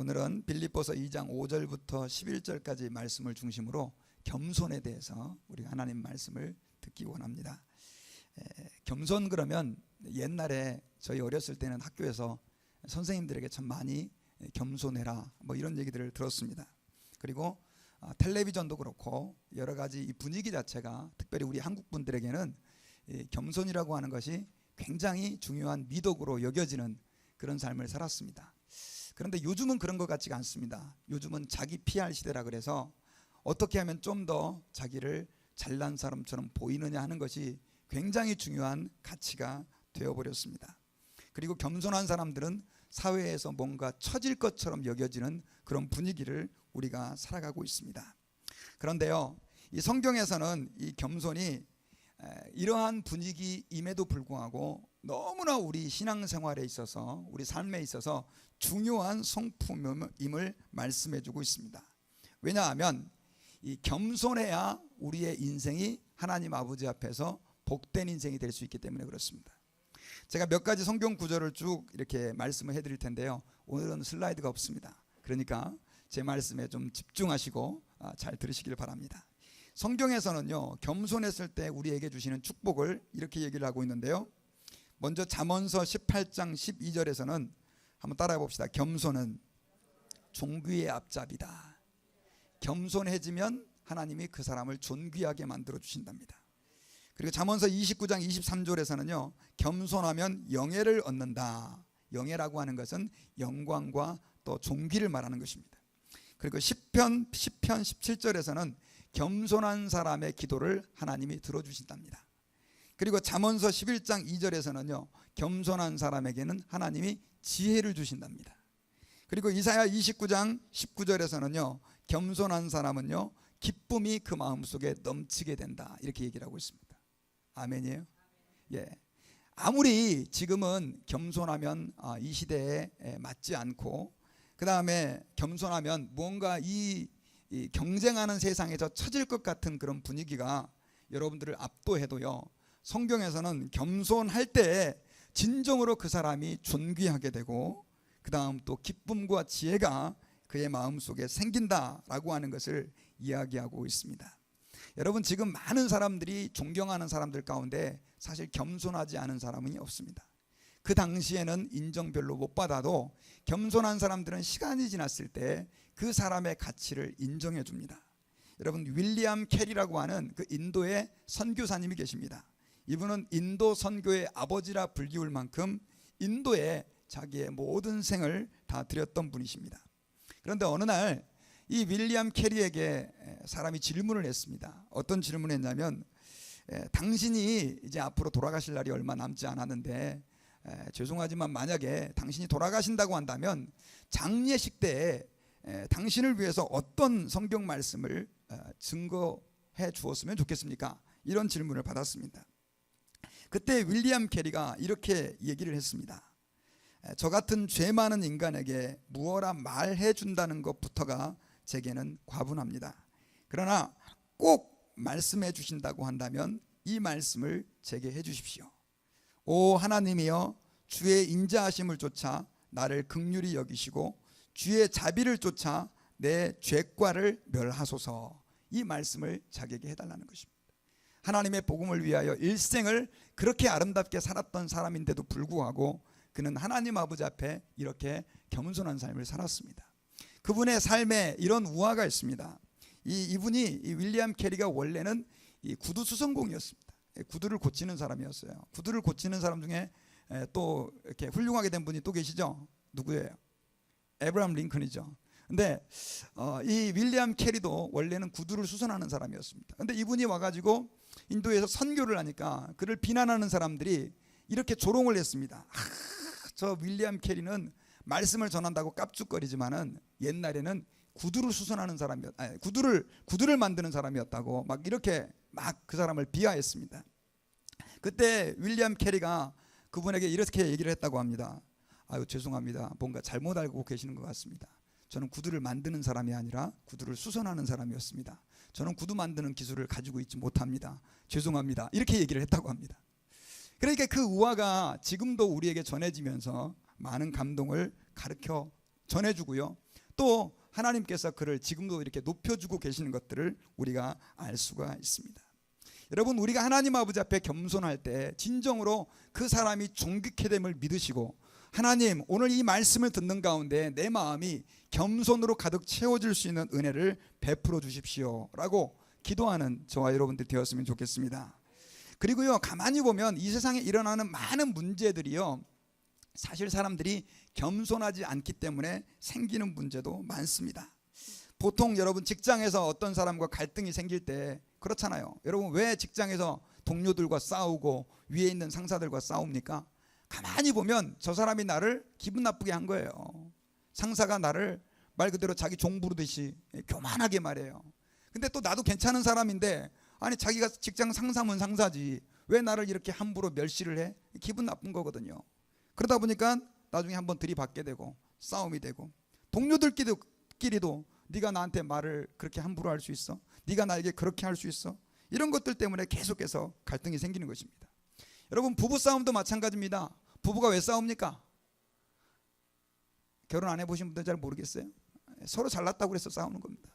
오늘은 빌립보서 2장 5절부터 11절까지 말씀을 중심으로 겸손에 대해서 우리가 하나님 말씀을 듣기 원합니다. 겸손 그러면 옛날에 저희 어렸을 때는 학교에서 선생님들에게 참 많이 겸손해라 뭐 이런 얘기들을 들었습니다. 그리고 텔레비전도 그렇고 여러 가지 이 분위기 자체가 특별히 우리 한국 분들에게는 겸손이라고 하는 것이 굉장히 중요한 미덕으로 여겨지는 그런 삶을 살았습니다. 그런데 요즘은 그런 것 같지가 않습니다. 요즘은 자기 PR 시대라 그래서 어떻게 하면 좀 더 자기를 잘난 사람처럼 보이느냐 하는 것이 굉장히 중요한 가치가 되어버렸습니다. 그리고 겸손한 사람들은 사회에서 뭔가 처질 것처럼 여겨지는 그런 분위기를 우리가 살아가고 있습니다. 그런데요, 이 성경에서는 이 겸손이 이러한 분위기임에도 불구하고 너무나 우리 신앙생활에 있어서 우리 삶에 있어서 중요한 성품임을 말씀해주고 있습니다. 왜냐하면 이 겸손해야 우리의 인생이 하나님 아버지 앞에서 복된 인생이 될 수 있기 때문에 그렇습니다. 제가 몇 가지 성경 구절을 쭉 이렇게 말씀을 해드릴 텐데요, 오늘은 슬라이드가 없습니다. 그러니까 제 말씀에 좀 집중하시고 잘 들으시길 바랍니다. 성경에서는요, 겸손했을 때 우리에게 주시는 축복을 이렇게 얘기를 하고 있는데요, 먼저 잠언서 18장 12절에서는 한번 따라해 봅시다. 겸손은 존귀의 앞잡이다. 겸손해지면 하나님이 그 사람을 존귀하게 만들어 주신답니다. 그리고 잠언서 29장 23절에서는요, 겸손하면 영예를 얻는다. 영예라고 하는 것은 영광과 또 존귀를 말하는 것입니다. 그리고 시편 17절에서는 겸손한 사람의 기도를 하나님이 들어주신답니다. 그리고 잠언서 11장 2절에서는요, 겸손한 사람에게는 하나님이 지혜를 주신답니다. 그리고 이사야 29장 19절에서는요, 겸손한 사람은요, 기쁨이 그 마음속에 넘치게 된다, 이렇게 얘기를 하고 있습니다. 아멘이에요? 예. 아무리 지금은 겸손하면 이 시대에 맞지 않고, 그 다음에 겸손하면 뭔가 이 경쟁하는 세상에서 처질 것 같은 그런 분위기가 여러분들을 압도해도요, 성경에서는 겸손할 때 진정으로 그 사람이 존귀하게 되고, 그 다음 또 기쁨과 지혜가 그의 마음속에 생긴다라고 하는 것을 이야기하고 있습니다. 여러분, 지금 많은 사람들이 존경하는 사람들 가운데 사실 겸손하지 않은 사람은 없습니다. 그 당시에는 인정 별로 못 받아도 겸손한 사람들은 시간이 지났을 때 그 사람의 가치를 인정해 줍니다. 여러분, 윌리엄 캐리라고 하는 그 인도의 선교사님이 계십니다. 이분은 인도 선교의 아버지라 불리울 만큼 인도에 자기의 모든 생을 다 드렸던 분이십니다. 그런데 어느 날 이 윌리엄 캐리에게 사람이 질문을 했습니다. 어떤 질문을 했냐면, 당신이 이제 앞으로 돌아가실 날이 얼마 남지 않았는데 죄송하지만 만약에 당신이 돌아가신다고 한다면 장례식 때에 당신을 위해서 어떤 성경 말씀을 증거해 주었으면 좋겠습니까? 이런 질문을 받았습니다. 그때 윌리엄 캐리가 이렇게 얘기를 했습니다. 저 같은 죄 많은 인간에게 무어라 말해 준다는 것부터가 제게는 과분합니다. 그러나 꼭 말씀해 주신다고 한다면 이 말씀을 제게 해 주십시오. 오 하나님이여, 주의 인자하심을 쫓아 나를 긍휼히 여기시고 주의 자비를 쫓아 내 죄과를 멸하소서. 이 말씀을 자기에게 해달라는 것입니다. 하나님의 복음을 위하여 일생을 그렇게 아름답게 살았던 사람인데도 불구하고 그는 하나님 아버지 앞에 이렇게 겸손한 삶을 살았습니다. 그분의 삶에 이런 우화가 있습니다. 이분이 이 윌리엄 캐리가 원래는 이 구두 수선공이었습니다. 구두를 고치는 사람이었어요. 구두를 고치는 사람 중에 또 이렇게 훌륭하게 된 분이 또 계시죠? 누구예요? 에브라함 링컨이죠. 근데 이 윌리엄 캐리도 원래는 구두를 수선하는 사람이었습니다. 근데 이분이 와가지고 인도에서 선교를 하니까 그를 비난하는 사람들이 이렇게 조롱을 했습니다. 저 윌리엄 캐리는 말씀을 전한다고 깝죽거리지만은 옛날에는 구두를 수선하는 구두를 만드는 사람이었다고 막 이렇게 막 그 사람을 비하했습니다. 그때 윌리엄 캐리가 그분에게 이렇게 얘기를 했다고 합니다. 아유, 죄송합니다. 뭔가 잘못 알고 계시는 것 같습니다. 저는 구두를 만드는 사람이 아니라 구두를 수선하는 사람이었습니다. 저는 구두 만드는 기술을 가지고 있지 못합니다. 죄송합니다. 이렇게 얘기를 했다고 합니다. 그러니까 그 우화가 지금도 우리에게 전해지면서 많은 감동을 가르쳐 전해주고요, 또 하나님께서 그를 지금도 이렇게 높여주고 계시는 것들을 우리가 알 수가 있습니다. 여러분, 우리가 하나님 아버지 앞에 겸손할 때 진정으로 그 사람이 존귀케 됨을 믿으시고, 하나님, 오늘 이 말씀을 듣는 가운데 내 마음이 겸손으로 가득 채워질 수 있는 은혜를 베풀어 주십시오 라고 기도하는 저와 여러분들 되었으면 좋겠습니다. 그리고요, 가만히 보면 이 세상에 일어나는 많은 문제들이요, 사실 사람들이 겸손하지 않기 때문에 생기는 문제도 많습니다. 보통 여러분 직장에서 어떤 사람과 갈등이 생길 때 그렇잖아요. 여러분, 왜 직장에서 동료들과 싸우고 위에 있는 상사들과 싸웁니까? 가만히 보면 저 사람이 나를 기분 나쁘게 한 거예요. 상사가 나를 말 그대로 자기 종 부르듯이 교만하게 말해요. 근데 또 나도 괜찮은 사람인데, 아니 자기가 직장 상사면 상사지 왜 나를 이렇게 함부로 멸시를 해? 기분 나쁜 거거든요. 그러다 보니까 나중에 한번 들이받게 되고 싸움이 되고, 동료들끼리도 네가 나한테 말을 그렇게 함부로 할 수 있어? 네가 나에게 그렇게 할 수 있어? 이런 것들 때문에 계속해서 갈등이 생기는 것입니다. 여러분, 부부싸움도 마찬가지입니다. 부부가 왜 싸웁니까? 결혼 안 해보신 분들은 잘 모르겠어요. 서로 잘났다고 해서 싸우는 겁니다.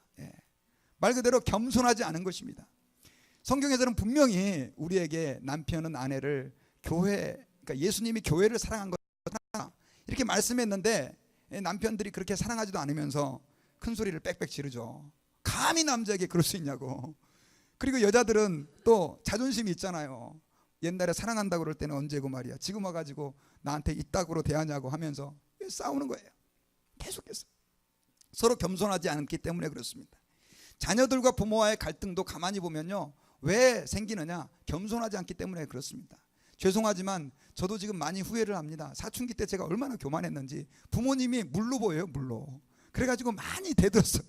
말 그대로 겸손하지 않은 것입니다. 성경에서는 분명히 우리에게 남편은 아내를 그러니까 예수님이 교회를 사랑한 거다 이렇게 말씀했는데, 남편들이 그렇게 사랑하지도 않으면서 큰 소리를 빽빽 지르죠. 감히 남자에게 그럴 수 있냐고. 그리고 여자들은 또 자존심이 있잖아요. 옛날에 사랑한다고 그럴 때는 언제고 말이야, 지금 와가지고 나한테 이따구로 대하냐고 하면서 싸우는 거예요. 계속해서 서로 겸손하지 않기 때문에 그렇습니다. 자녀들과 부모와의 갈등도 가만히 보면요, 왜 생기느냐? 겸손하지 않기 때문에 그렇습니다. 죄송하지만 저도 지금 많이 후회를 합니다. 사춘기 때 제가 얼마나 교만했는지. 부모님이 물로 보여요, 물로. 그래가지고 많이 대들었어요.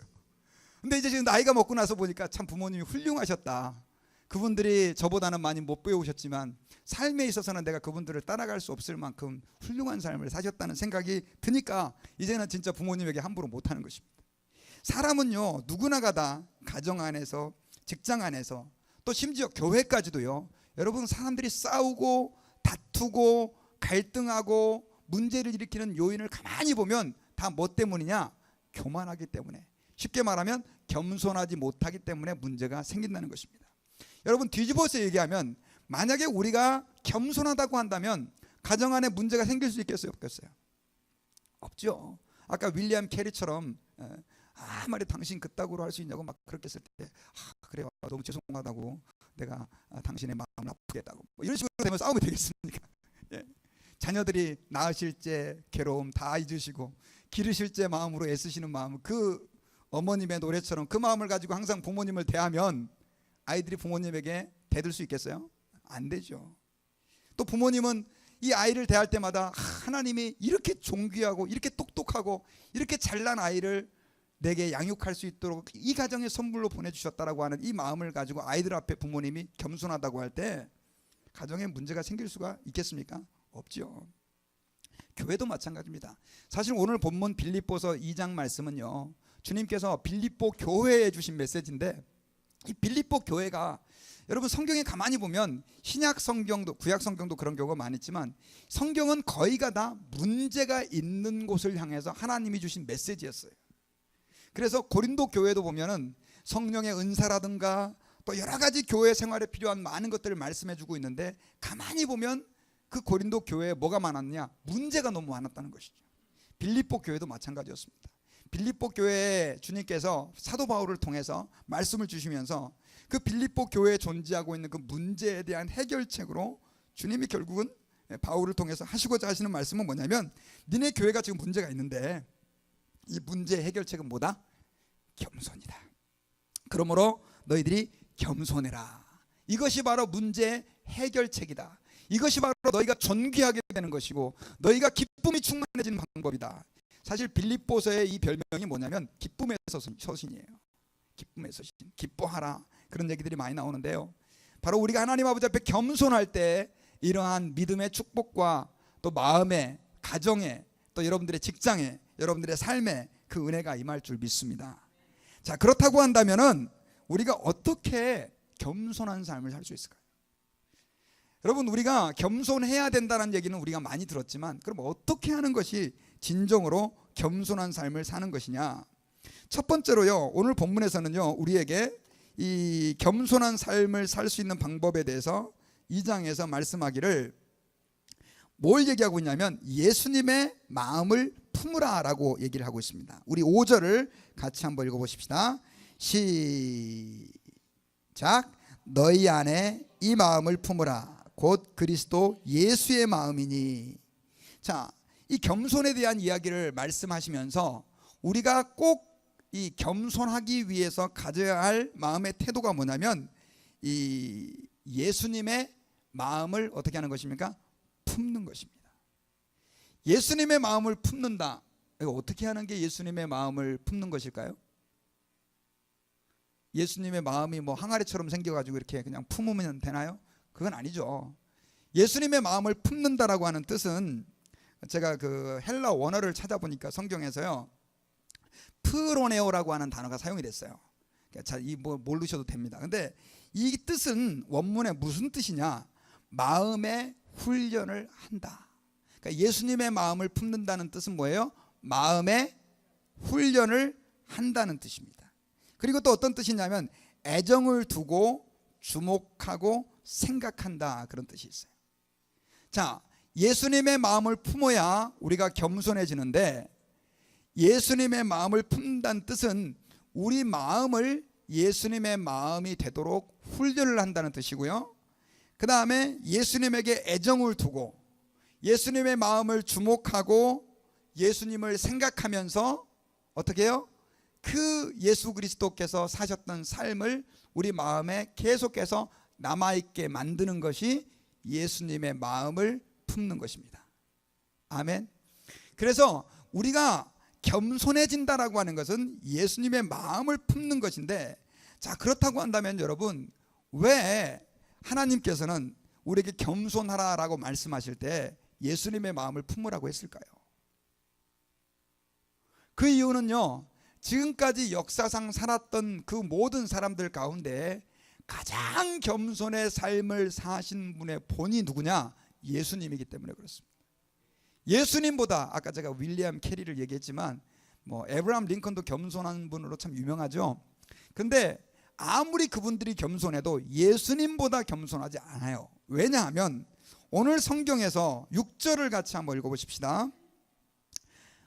근데 이제 지금 나이가 먹고 나서 보니까 참 부모님이 훌륭하셨다. 그분들이 저보다는 많이 못 배우셨지만 삶에 있어서는 내가 그분들을 따라갈 수 없을 만큼 훌륭한 삶을 사셨다는 생각이 드니까 이제는 진짜 부모님에게 함부로 못하는 것입니다. 사람은요, 누구나가 다 가정 안에서, 직장 안에서, 또 심지어 교회까지도요, 여러분, 사람들이 싸우고 다투고 갈등하고 문제를 일으키는 요인을 가만히 보면 다 뭐 때문이냐? 교만하기 때문에, 쉽게 말하면 겸손하지 못하기 때문에 문제가 생긴다는 것입니다. 여러분, 뒤집어서 얘기하면 만약에 우리가 겸손하다고 한다면 가정 안에 문제가 생길 수 있겠어요, 없겠어요? 없죠. 아까 윌리엄 캐리처럼 말이 당신 그따구로 할 수 있냐고 막 그렇게 했을 때, 그래요, 너무 죄송하다고, 내가 당신의 마음을 아프게 했다고, 뭐 이런 식으로 되면 싸움이 되겠습니까? 자녀들이 낳으실 때 괴로움 다 잊으시고 기르실 때 마음으로 애쓰시는 마음, 그 어머님의 노래처럼 그 마음을 가지고 항상 부모님을 대하면 아이들이 부모님에게 대들 수 있겠어요? 안 되죠. 또 부모님은 이 아이를 대할 때마다 하나님이 이렇게 존귀하고 이렇게 똑똑하고 이렇게 잘난 아이를 내게 양육할 수 있도록 이 가정의 선물로 보내주셨다라고 하는 이 마음을 가지고 아이들 앞에 부모님이 겸손하다고 할 때 가정에 문제가 생길 수가 있겠습니까? 없죠. 교회도 마찬가지입니다. 사실 오늘 본문 빌립보서 2장 말씀은요, 주님께서 빌립보 교회에 주신 메시지인데, 이 빌립보 교회가 여러분 성경에 가만히 보면 신약 성경도 구약 성경도 그런 경우가 많이 있지만 성경은 거의가 다 문제가 있는 곳을 향해서 하나님이 주신 메시지였어요. 그래서 고린도 교회도 보면은 성령의 은사라든가 또 여러 가지 교회 생활에 필요한 많은 것들을 말씀해 주고 있는데, 가만히 보면 그 고린도 교회에 뭐가 많았냐? 문제가 너무 많았다는 것이죠. 빌립보 교회도 마찬가지였습니다. 빌립보 교회에 주님께서 사도 바울을 통해서 말씀을 주시면서 그 빌립보 교회에 존재하고 있는 그 문제에 대한 해결책으로 주님이 결국은 바울을 통해서 하시고자 하시는 말씀은 뭐냐면, 니네 교회가 지금 문제가 있는데 이 문제의 해결책은 뭐다? 겸손이다. 그러므로 너희들이 겸손해라. 이것이 바로 문제의 해결책이다. 이것이 바로 너희가 존귀하게 되는 것이고 너희가 기쁨이 충만해지는 방법이다. 사실 빌립보서의 이 별명이 뭐냐면 기쁨의 서신이에요. 기쁨의 서신, 기뻐하라, 그런 얘기들이 많이 나오는데요, 바로 우리가 하나님 아버지 앞에 겸손할 때 이러한 믿음의 축복과 또 마음의, 가정에, 또 여러분들의 직장에, 여러분들의 삶에 그 은혜가 임할 줄 믿습니다. 자, 그렇다고 한다면은 우리가 어떻게 겸손한 삶을 살 수 있을까요? 여러분, 우리가 겸손해야 된다는 얘기는 우리가 많이 들었지만, 그럼 어떻게 하는 것이 진정으로 겸손한 삶을 사는 것이냐? 첫 번째로요, 오늘 본문에서는요, 우리에게 이 겸손한 삶을 살 수 있는 방법에 대해서 2장에서 말씀하기를 뭘 얘기하고 있냐면 예수님의 마음을 품으라 라고 얘기를 하고 있습니다. 우리 5절을 같이 한번 읽어보십시다. 시작. 너희 안에 이 마음을 품으라 곧 그리스도 예수의 마음이니. 자, 이 겸손에 대한 이야기를 말씀하시면서 우리가 꼭 이 겸손하기 위해서 가져야 할 마음의 태도가 뭐냐면 이 예수님의 마음을 어떻게 하는 것입니까? 품는 것입니다. 예수님의 마음을 품는다. 이거 어떻게 하는 게 예수님의 마음을 품는 것일까요? 예수님의 마음이 뭐 항아리처럼 생겨가지고 이렇게 그냥 품으면 되나요? 그건 아니죠. 예수님의 마음을 품는다라고 하는 뜻은 제가 그 헬라 원어를 찾아보니까 성경에서요, 프로네오라고 하는 단어가 사용이 됐어요. 자, 이 뭐 모르셔도 됩니다. 근데 이 뜻은 원문에 무슨 뜻이냐? 마음의 훈련을 한다. 그러니까 예수님의 마음을 품는다는 뜻은 뭐예요? 마음의 훈련을 한다는 뜻입니다. 그리고 또 어떤 뜻이냐면 애정을 두고 주목하고 생각한다, 그런 뜻이 있어요. 자, 예수님의 마음을 품어야 우리가 겸손해지는데, 예수님의 마음을 품는다는 뜻은 우리 마음을 예수님의 마음이 되도록 훈련을 한다는 뜻이고요. 그 다음에 예수님에게 애정을 두고 예수님의 마음을 주목하고 예수님을 생각하면서 어떻게 해요? 그 예수 그리스도께서 사셨던 삶을 우리 마음에 계속해서 남아있게 만드는 것이 예수님의 마음을 품는 것입니다. 아멘. 그래서 우리가 겸손해진다라고 하는 것은 예수님의 마음을 품는 것인데, 자, 그렇다고 한다면 여러분, 왜 하나님께서는 우리에게 겸손하라라고 말씀하실 때 예수님의 마음을 품으라고 했을까요? 그 이유는요, 지금까지 역사상 살았던 그 모든 사람들 가운데 가장 겸손의 삶을 사신 분의 본이 누구냐? 예수님이기 때문에 그렇습니다. 예수님보다, 아까 제가 윌리엄 캐리를 얘기했지만 뭐 에브라함 링컨도 겸손한 분으로 참 유명하죠. 근데 아무리 그분들이 겸손해도 예수님보다 겸손하지 않아요. 왜냐하면 오늘 성경에서 6절을 같이 한번 읽어보십시다.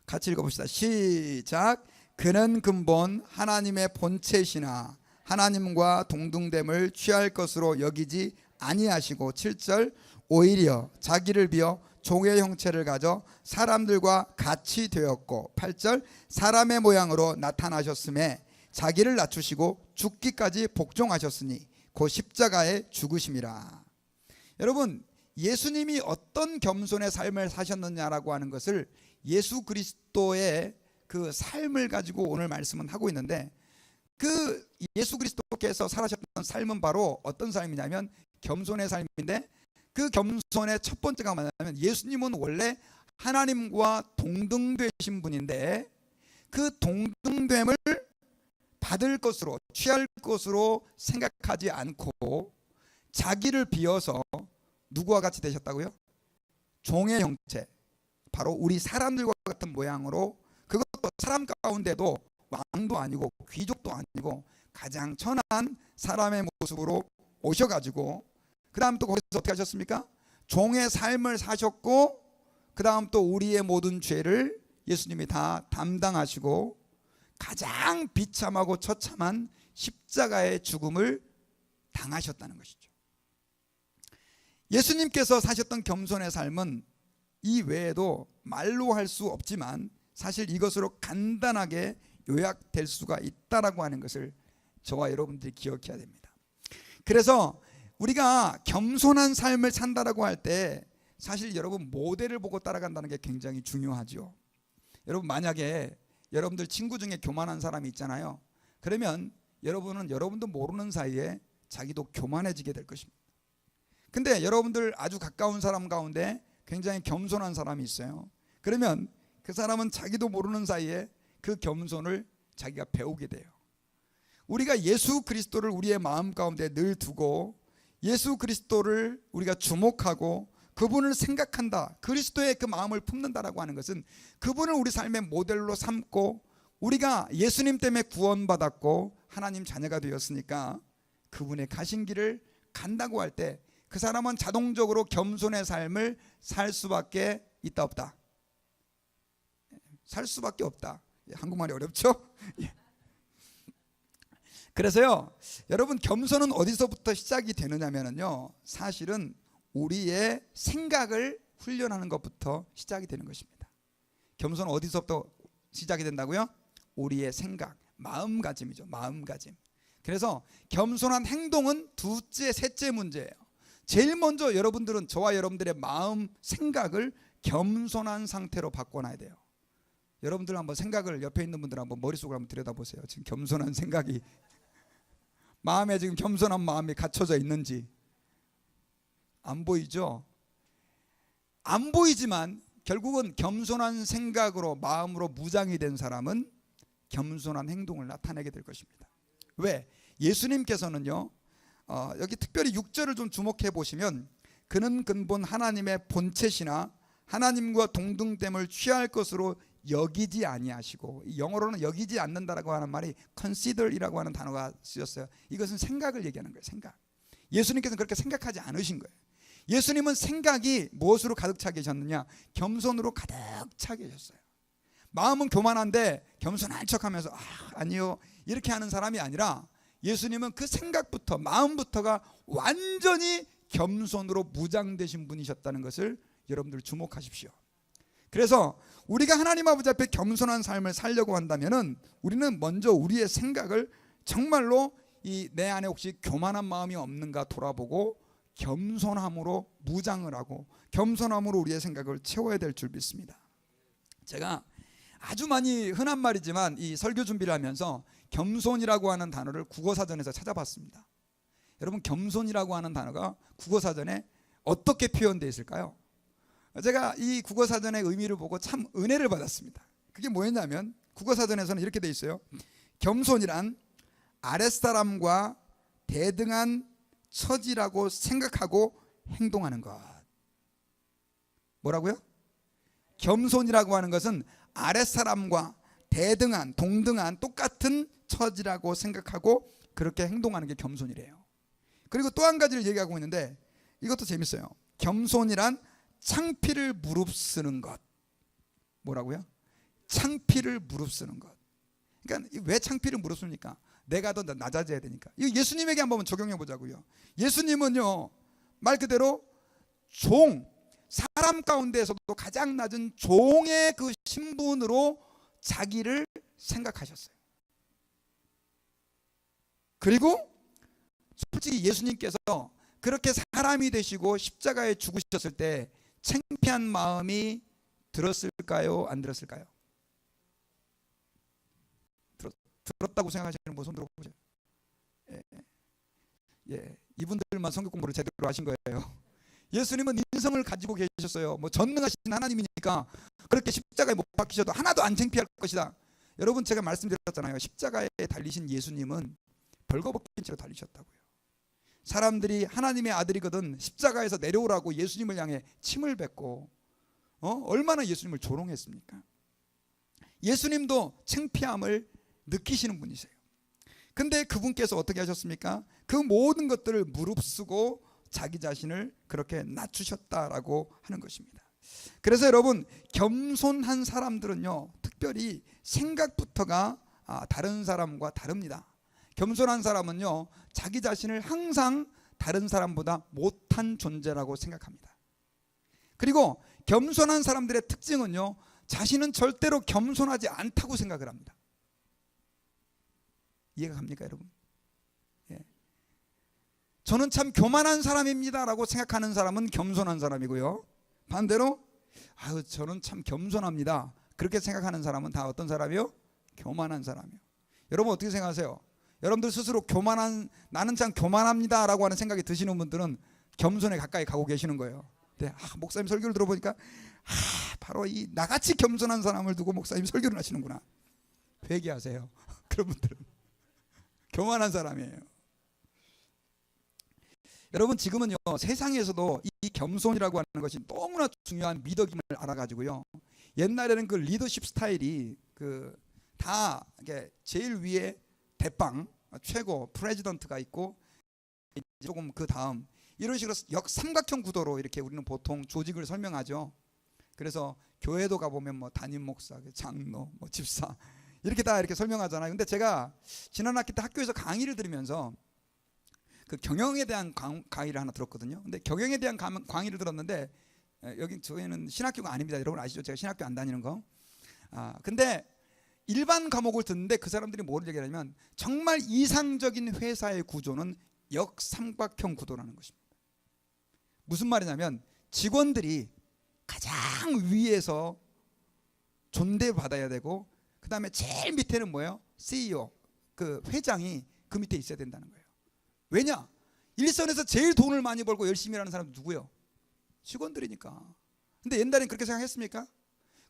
같이 읽어봅시다. 시작. 그는 근본 하나님의 본체시나 하나님과 동등됨을 취할 것으로 여기지 아니하시고, 7절, 오히려 자기를 비어 종의 형체를 가져 사람들과 같이 되었고, 8절, 사람의 모양으로 나타나셨음에 자기를 낮추시고 죽기까지 복종하셨으니 곧 십자가에 죽으심이라. 여러분, 예수님이 어떤 겸손의 삶을 사셨느냐라고 하는 것을 예수 그리스도의 그 삶을 가지고 오늘 말씀은 하고 있는데, 그 예수 그리스도께서 살아셨던 삶은 바로 어떤 삶이냐면 겸손의 삶인데, 그 겸손의 첫 번째가 뭐냐면 예수님은 원래 하나님과 동등되신 분인데 그 동등됨을 받을 것으로, 취할 것으로 생각하지 않고 자기를 비워서 누구와 같이 되셨다고요? 종의 형체, 바로 우리 사람들과 같은 모양으로, 그것도 사람 가운데도 왕도 아니고 귀족도 아니고 가장 천한 사람의 모습으로 오셔가지고, 그 다음 또 거기서 어떻게 하셨습니까? 종의 삶을 사셨고, 그 다음 또 우리의 모든 죄를 예수님이 다 담당하시고 가장 비참하고 처참한 십자가의 죽음을 당하셨다는 것이죠. 예수님께서 사셨던 겸손의 삶은 이 외에도 말로 할 수 없지만 사실 이것으로 간단하게 요약될 수가 있다라고 하는 것을 저와 여러분들이 기억해야 됩니다. 그래서 우리가 겸손한 삶을 산다라고 할 때 사실 여러분 모델을 보고 따라간다는 게 굉장히 중요하죠. 여러분, 만약에 여러분들 친구 중에 교만한 사람이 있잖아요. 그러면 여러분은 여러분도 모르는 사이에 자기도 교만해지게 될 것입니다. 근데 여러분들 아주 가까운 사람 가운데 굉장히 겸손한 사람이 있어요. 그러면 그 사람은 자기도 모르는 사이에 그 겸손을 자기가 배우게 돼요. 우리가 예수 그리스도를 우리의 마음 가운데 늘 두고 예수 그리스도를 우리가 주목하고 그분을 생각한다, 그리스도의 그 마음을 품는다라고 하는 것은 그분을 우리 삶의 모델로 삼고 우리가 예수님 때문에 구원받았고 하나님 자녀가 되었으니까 그분의 가신 길을 간다고 할 때 그 사람은 자동적으로 겸손의 삶을 살 수밖에 있다 없다? 살 수밖에 없다. 한국말이 어렵죠? 그래서요, 여러분, 겸손은 어디서부터 시작이 되느냐면요, 사실은 우리의 생각을 훈련하는 것부터 시작이 되는 것입니다. 겸손은 어디서부터 시작이 된다고요? 우리의 생각, 마음가짐이죠. 마음가짐. 그래서 겸손한 행동은 둘째, 셋째 문제예요. 제일 먼저 여러분들은, 저와 여러분들의 마음, 생각을 겸손한 상태로 바꿔놔야 돼요. 여러분들 한번 생각을, 옆에 있는 분들 한번 머릿속을 한번 들여다보세요. 지금 겸손한 생각이, 마음에 지금 겸손한 마음이 갖춰져 있는지. 안 보이죠? 안 보이지만 결국은 겸손한 생각으로, 마음으로 무장이 된 사람은 겸손한 행동을 나타내게 될 것입니다. 왜? 예수님께서는요, 여기 특별히 6절을 좀 주목해 보시면, 그는 근본 하나님의 본체시나 하나님과 동등됨을 취할 것으로 여기지 아니하시고, 영어로는 여기지 않는다라고 하는 말이 consider이라고 하는 단어가 쓰였어요. 이것은 생각을 얘기하는 거예요. 생각. 예수님께서는 그렇게 생각하지 않으신 거예요. 예수님은 생각이 무엇으로 가득 차 계셨느냐? 겸손으로 가득 차 계셨어요. 마음은 교만한데 겸손한 척하면서 아니요 이렇게 하는 사람이 아니라, 예수님은 그 생각부터, 마음부터가 완전히 겸손으로 무장되신 분이셨다는 것을 여러분들 주목하십시오. 그래서 우리가 하나님 아버지 앞에 겸손한 삶을 살려고 한다면은 우리는 먼저 우리의 생각을 정말로 내 안에 혹시 교만한 마음이 없는가 돌아보고 겸손함으로 무장을 하고 겸손함으로 우리의 생각을 채워야 될 줄 믿습니다. 제가 아주 많이 흔한 말이지만 이 설교 준비를 하면서 겸손이라고 하는 단어를 국어사전에서 찾아봤습니다. 여러분, 겸손이라고 하는 단어가 국어사전에 어떻게 표현되어 있을까요? 제가 이 국어사전의 의미를 보고 참 은혜를 받았습니다. 그게 뭐였냐면, 국어사전에서는 이렇게 되어 있어요. 겸손이란 아랫사람과 대등한 처지라고 생각하고 행동하는 것. 뭐라고요? 겸손이라고 하는 것은 아랫사람과 대등한, 동등한, 똑같은 처지라고 생각하고 그렇게 행동하는 게 겸손이래요. 그리고 또 한 가지를 얘기하고 있는데, 이것도 재밌어요. 겸손이란 창피를 무릅쓰는 것. 뭐라고요? 창피를 무릅쓰는 것. 그러니까 왜 창피를 무릅씁니까? 내가 더 낮아져야 되니까. 이거 예수님에게 한번 적용해 보자고요. 예수님은요, 말 그대로 사람 가운데에서도 가장 낮은 종의 그 신분으로 자기를 생각하셨어요. 그리고 솔직히 예수님께서 그렇게 사람이 되시고 십자가에 죽으셨을 때 창피한 마음이 들었을까요? 안 들었을까요? 들었다고 생각하시는 분 손 들어보세요. 이분들만 성경 공부를 제대로 하신 거예요. 예수님은 인성을 가지고 계셨어요. 전능하신 하나님이니까 그렇게 십자가에 못 박히셔도 하나도 안 창피할 것이다. 여러분, 제가 말씀드렸잖아요. 십자가에 달리신 예수님은 벌거벗긴 채로 달리셨다고요. 사람들이 하나님의 아들이거든 십자가에서 내려오라고 예수님을 향해 침을 뱉고 얼마나 예수님을 조롱했습니까? 예수님도 창피함을 느끼시는 분이세요. 근데 그분께서 어떻게 하셨습니까? 그 모든 것들을 무릅쓰고 자기 자신을 그렇게 낮추셨다라고 하는 것입니다. 그래서 여러분, 겸손한 사람들은요, 특별히 생각부터가 다른 사람과 다릅니다. 겸손한 사람은요, 자기 자신을 항상 다른 사람보다 못한 존재라고 생각합니다. 그리고 겸손한 사람들의 특징은요, 자신은 절대로 겸손하지 않다고 생각을 합니다. 이해가 갑니까, 여러분? 저는 참 교만한 사람입니다 라고 생각하는 사람은 겸손한 사람이고요, 반대로 저는 참 겸손합니다 그렇게 생각하는 사람은 다 어떤 사람이요? 교만한 사람이요. 여러분, 어떻게 생각하세요? 여러분들 스스로 나는 참 교만합니다 라고 하는 생각이 드시는 분들은 겸손에 가까이 가고 계시는 거예요. 네, 목사님 설교를 들어보니까 바로 이 나같이 겸손한 사람을 두고 목사님 설교를 하시는구나. 회개하세요. 그런 분들은 교만한 사람이에요. 여러분 지금은요 세상에서도 이 겸손이라고 하는 것이 너무나 중요한 미덕임을 알아가지고요. 옛날에는 그 리더십 스타일이 그 다 제일 위에 대빵 최고 프레지던트가 있고 조금 그 다음 이런 식으로 역삼각형 구도로 이렇게 우리는 보통 조직을 설명하죠. 그래서 교회도 가보면 뭐 담임 목사, 장로, 뭐 집사 이렇게 다 이렇게 설명하잖아요. 근데 제가 지난 학기 때 학교에서 강의를 들으면서 그 경영에 대한 강의를 하나 들었거든요. 근데 경영에 대한 강의를 들었는데 여기 저희는 신학교가 아닙니다. 여러분 아시죠? 제가 신학교 안 다니는 거. 근데 일반 과목을 듣는데 그 사람들이 뭐를 얘기하냐면 정말 이상적인 회사의 구조는 역삼각형 구도라는 것입니다. 무슨 말이냐면 직원들이 가장 위에서 존대받아야 되고 그 다음에 제일 밑에는 뭐예요? CEO, 그 회장이 그 밑에 있어야 된다는 거예요. 왜냐? 일선에서 제일 돈을 많이 벌고 열심히 일하는 사람은 누구예요? 직원들이니까. 근데 옛날엔 그렇게 생각했습니까?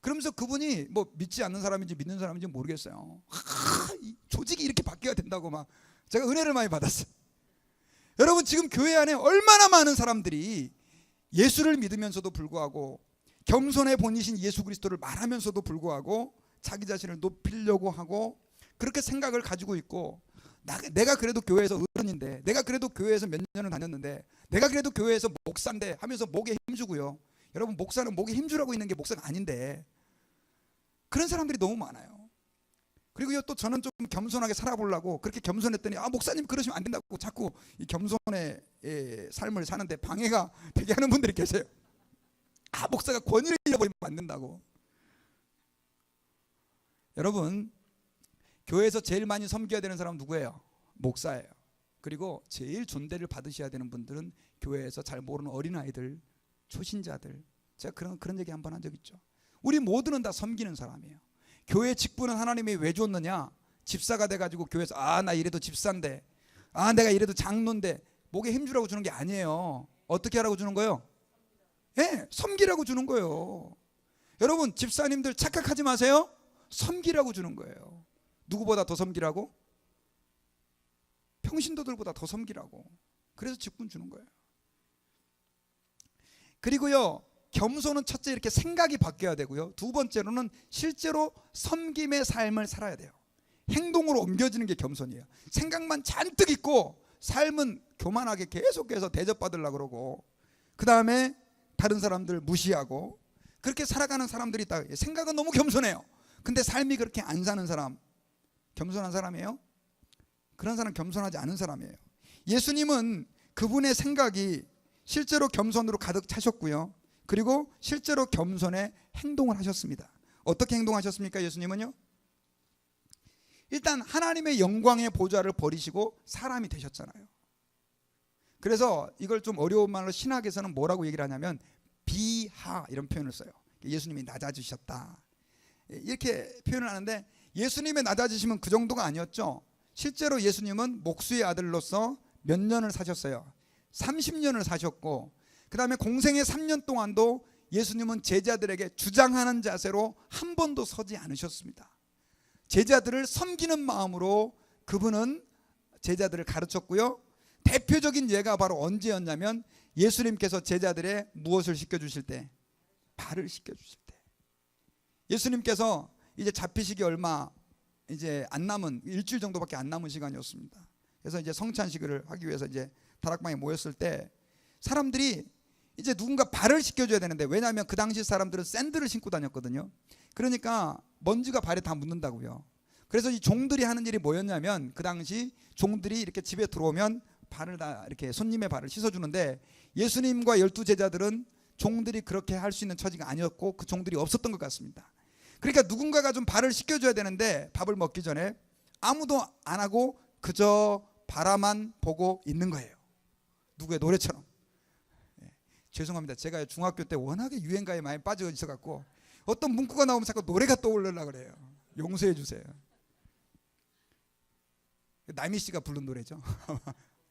그러면서 그분이 뭐 믿지 않는 사람인지 믿는 사람인지 모르겠어요. 이 조직이 이렇게 바뀌어야 된다고 막 제가 은혜를 많이 받았어요. 여러분 지금 교회 안에 얼마나 많은 사람들이 예수를 믿으면서도 불구하고 겸손의 본이신 예수 그리스도를 말하면서도 불구하고 자기 자신을 높이려고 하고 그렇게 생각을 가지고 있고 내가 그래도 교회에서 어른인데 내가 그래도 교회에서 몇 년을 다녔는데 내가 그래도 교회에서 목사인데 하면서 목에 힘주고요. 여러분 목사는 목에 힘주라고 있는 게 목사가 아닌데 그런 사람들이 너무 많아요. 그리고요 또 저는 좀 겸손하게 살아보려고 그렇게 겸손했더니 목사님 그러시면 안 된다고 자꾸 이 겸손의 삶을 사는데 방해가 되게 하는 분들이 계세요. 목사가 권위를 잃어버리면 안 된다고. 여러분 교회에서 제일 많이 섬겨야 되는 사람은 누구예요? 목사예요. 그리고 제일 존대를 받으셔야 되는 분들은 교회에서 잘 모르는 어린아이들, 초신자들. 제가 그런 얘기 한번 한 적 있죠. 우리 모두는 다 섬기는 사람이에요. 교회 직분은 하나님이 왜 줬느냐? 집사가 돼가지고 교회에서 나 이래도 집사인데 내가 이래도 장로인데 목에 힘주라고 주는 게 아니에요. 어떻게 하라고 주는 거예요? 섬기라고 주는 거예요. 여러분 집사님들 착각하지 마세요. 섬기라고 주는 거예요. 누구보다 더 섬기라고? 평신도들보다 더 섬기라고. 그래서 직분 주는 거예요. 그리고요 겸손은 첫째 이렇게 생각이 바뀌어야 되고요. 두 번째로는 실제로 섬김의 삶을 살아야 돼요. 행동으로 옮겨지는 게 겸손이에요. 생각만 잔뜩 있고 삶은 교만하게 계속해서 대접받으려고 그러고 그 다음에 다른 사람들 무시하고 그렇게 살아가는 사람들이 있다. 생각은 너무 겸손해요. 근데 삶이 그렇게 안 사는 사람 겸손한 사람이에요? 그런 사람 겸손하지 않은 사람이에요. 예수님은 그분의 생각이 실제로 겸손으로 가득 차셨고요. 그리고 실제로 겸손의 행동을 하셨습니다. 어떻게 행동하셨습니까? 예수님은요. 일단 하나님의 영광의 보좌를 버리시고 사람이 되셨잖아요. 그래서 이걸 좀 어려운 말로 신학에서는 뭐라고 얘기를 하냐면 비하 이런 표현을 써요. 예수님이 낮아지셨다 이렇게 표현을 하는데 예수님의 낮아지심은 그 정도가 아니었죠. 실제로 예수님은 목수의 아들로서 몇 년을 사셨어요. 30년을 사셨고 그 다음에 공생의 3년 동안도 예수님은 제자들에게 주장하는 자세로 한 번도 서지 않으셨습니다. 제자들을 섬기는 마음으로 그분은 제자들을 가르쳤고요. 대표적인 예가 바로 언제였냐면 예수님께서 제자들의 무엇을 시켜주실 때? 발을 씻겨주실 때. 예수님께서 이제 잡히시기 얼마 이제 안 남은 일주일 정도밖에 안 남은 시간이었습니다. 그래서 이제 성찬식을 하기 위해서 이제 다락방에 모였을 때 사람들이 이제 누군가 발을 씻겨줘야 되는데 왜냐하면 그 당시 사람들은 샌들을 신고 다녔거든요. 그러니까 먼지가 발에 다 묻는다고요. 그래서 이 종들이 하는 일이 뭐였냐면 그 당시 종들이 이렇게 집에 들어오면 발을 다 이렇게 손님의 발을 씻어주는데 예수님과 12제자들은 종들이 그렇게 할 수 있는 처지가 아니었고 그 종들이 없었던 것 같습니다. 그러니까 누군가가 좀 발을 씻겨줘야 되는데 밥을 먹기 전에 아무도 안 하고 그저 바라만 보고 있는 거예요. 누구의 노래처럼. 죄송합니다. 제가 중학교 때 워낙에 유행가에 많이 빠져 있어갖고 어떤 문구가 나오면 자꾸 노래가 떠오르려고 그래요. 용서해 주세요. 나미 씨가 부른 노래죠.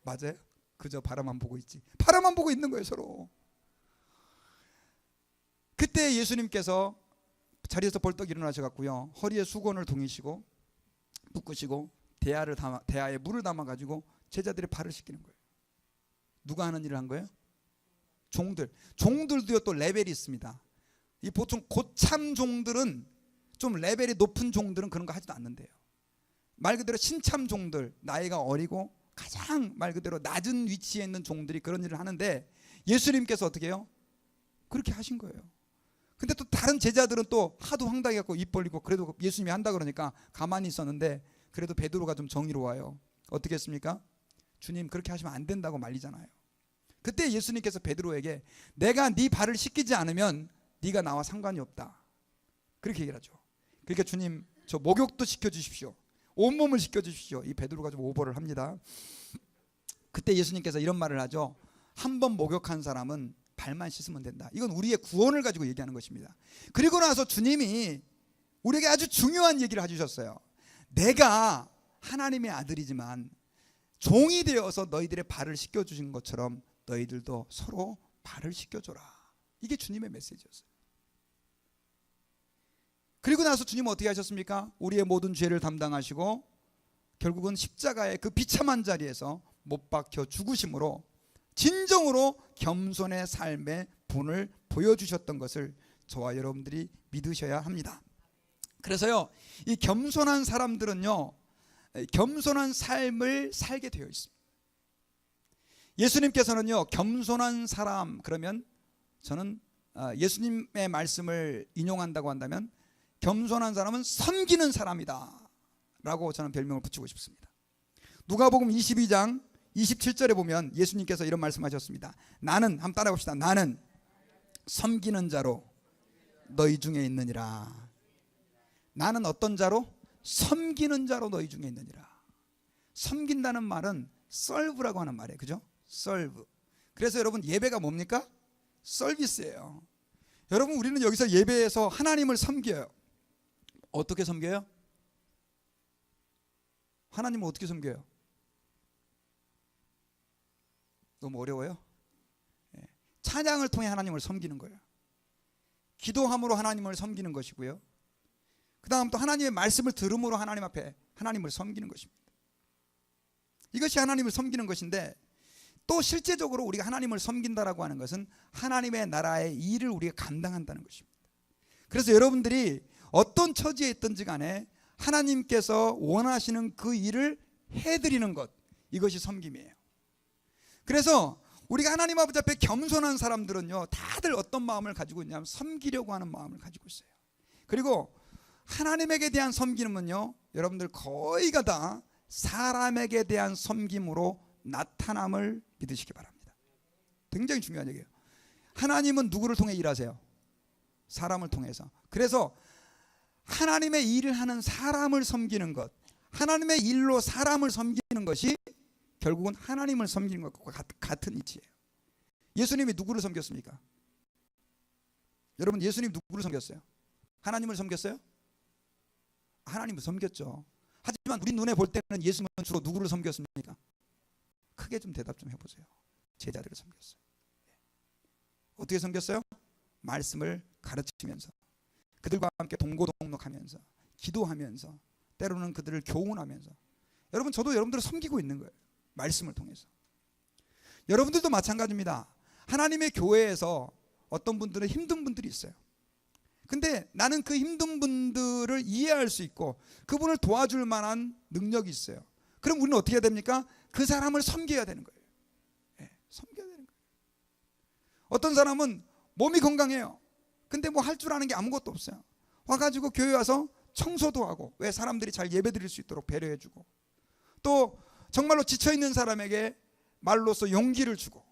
맞아요? 그저 바라만 보고 있지. 바라만 보고 있는 거예요 서로. 그때 예수님께서 자리에서 벌떡 일어나셔갖고요 허리에 수건을 동이시고 묶으시고 대야에 물을 담아가지고 제자들의 발을 씻기는 거예요. 누가 하는 일을 한 거예요? 종들도요 또 레벨이 있습니다. 이 보통 고참 종들은 좀 레벨이 높은 종들은 그런 거 하지도 않는데요. 말 그대로 신참 종들, 나이가 어리고 가장 말 그대로 낮은 위치에 있는 종들이 그런 일을 하는데 예수님께서 어떻게 해요? 그렇게 하신 거예요. 근데 또 다른 제자들은 또 하도 황당해갖고 입 벌리고 그래도 예수님이 한다 그러니까 가만히 있었는데 그래도 베드로가 좀 정의로워요. 어떻게 했습니까? 주님 그렇게 하시면 안 된다고 말리잖아요. 그때 예수님께서 베드로에게 내가 네 발을 씻기지 않으면 네가 나와 상관이 없다. 그렇게 얘기를 하죠. 그러니까 주님 저 목욕도 시켜주십시오. 온몸을 시켜주십시오. 이 베드로가 좀 오버를 합니다. 그때 예수님께서 이런 말을 하죠. 한 번 목욕한 사람은 발만 씻으면 된다. 이건 우리의 구원을 가지고 얘기하는 것입니다. 그리고 나서 주님이 우리에게 아주 중요한 얘기를 해주셨어요. 내가 하나님의 아들이지만 종이 되어서 너희들의 발을 씻겨주신 것처럼 너희들도 서로 발을 씻겨줘라. 이게 주님의 메시지였어요. 그리고 나서 주님은 어떻게 하셨습니까? 우리의 모든 죄를 담당하시고 결국은 십자가의 그 비참한 자리에서 못 박혀 죽으심으로 진정으로 겸손의 삶의 분을 보여주셨던 것을 저와 여러분들이 믿으셔야 합니다. 그래서요 이 겸손한 사람들은요 겸손한 삶을 살게 되어 있습니다. 예수님께서는요 겸손한 사람 그러면 저는 예수님의 말씀을 인용한다고 한다면 겸손한 사람은 섬기는 사람이다 라고 저는 별명을 붙이고 싶습니다. 누가복음 22장 27절에 보면 예수님께서 이런 말씀하셨습니다. 나는 한번 따라해 봅시다. 나는 섬기는 자로 너희 중에 있느니라. 나는 어떤 자로? 섬기는 자로 너희 중에 있느니라. 섬긴다는 말은 serve라고 하는 말이에요. 그죠? serve. 그래서 여러분 예배가 뭡니까? 서비스예요. 여러분 우리는 여기서 예배에서 하나님을 섬겨요. 어떻게 섬겨요? 하나님을 어떻게 섬겨요? 너무 어려워요? 찬양을 통해 하나님을 섬기는 거예요. 기도함으로 하나님을 섬기는 것이고요. 그 다음 또 하나님의 말씀을 들음으로 하나님 앞에 하나님을 섬기는 것입니다. 이것이 하나님을 섬기는 것인데 또 실제적으로 우리가 하나님을 섬긴다라고 하는 것은 하나님의 나라의 일을 우리가 감당한다는 것입니다. 그래서 여러분들이 어떤 처지에 있든지 간에 하나님께서 원하시는 그 일을 해드리는 것, 이것이 섬김이에요. 그래서 우리가 하나님 아버지 앞에 겸손한 사람들은요 다들 어떤 마음을 가지고 있냐면 섬기려고 하는 마음을 가지고 있어요. 그리고 하나님에게 대한 섬김은요 여러분들 거의가 다 사람에게 대한 섬김으로 나타남을 믿으시기 바랍니다. 굉장히 중요한 얘기예요. 하나님은 누구를 통해 일하세요? 사람을 통해서. 그래서 하나님의 일을 하는 사람을 섬기는 것, 하나님의 일로 사람을 섬기는 것이 결국은 하나님을 섬기는 것과 같은 이치예요. 예수님이 누구를 섬겼습니까? 여러분 예수님 누구를 섬겼어요? 하나님을 섬겼어요? 하나님을 섬겼죠. 하지만 우리 눈에 볼 때는 예수님은 주로 누구를 섬겼습니까? 크게 좀 대답 좀 해보세요. 제자들을 섬겼어요. 어떻게 섬겼어요? 말씀을 가르치면서 그들과 함께 동고동락하면서 기도하면서 때로는 그들을 교훈하면서. 여러분 저도 여러분들을 섬기고 있는 거예요. 말씀을 통해서. 여러분들도 마찬가지입니다. 하나님의 교회에서 어떤 분들은 힘든 분들이 있어요. 근데 나는 그 힘든 분들을 이해할 수 있고 그분을 도와줄 만한 능력이 있어요. 그럼 우리는 어떻게 해야 됩니까? 그 사람을 섬겨야 되는 거예요. 네, 섬겨야 되는 거예요. 어떤 사람은 몸이 건강해요. 근데 뭐 할 줄 아는 게 아무것도 없어요. 와가지고 교회 와서 청소도 하고 왜 사람들이 잘 예배 드릴 수 있도록 배려해주고 또 정말로 지쳐있는 사람에게 말로써 용기를 주고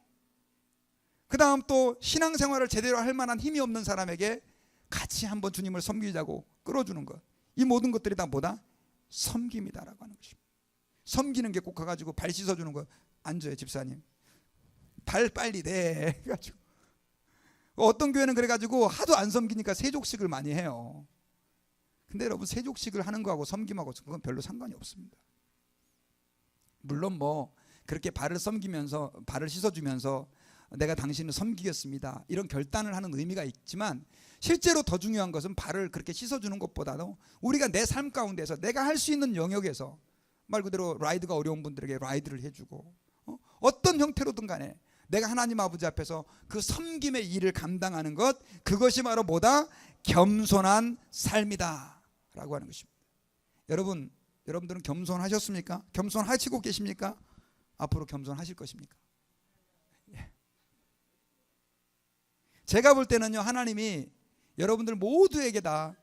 그 다음 또 신앙생활을 제대로 할 만한 힘이 없는 사람에게 같이 한번 주님을 섬기자고 끌어주는 것. 이 모든 것들이 다 뭐다? 섬김이다라고 하는 것입니다. 섬기는 게 꼭 가가지고 발 씻어주는 거. 앉아요 집사님. 발 빨리 내 해가지고. 어떤 교회는 그래가지고 하도 안 섬기니까 세족식을 많이 해요. 근데 여러분 세족식을 하는 거하고 섬김하고 그건 별로 상관이 없습니다. 물론 뭐 그렇게 발을 섬기면서 발을 씻어주면서 내가 당신을 섬기겠습니다 이런 결단을 하는 의미가 있지만 실제로 더 중요한 것은 발을 그렇게 씻어주는 것보다도 우리가 내 삶 가운데서 내가 할 수 있는 영역에서 말 그대로 라이드가 어려운 분들에게 라이드를 해주고 어떤 형태로든 간에 내가 하나님 아버지 앞에서 그 섬김의 일을 감당하는 것, 그것이 바로 뭐다? 겸손한 삶이다 라고 하는 것입니다. 여러분들은 겸손하셨습니까? 겸손하시고 계십니까? 앞으로 겸손하실 것입니까? 예. 제가 볼 때는요, 하나님이 여러분들 모두에게 다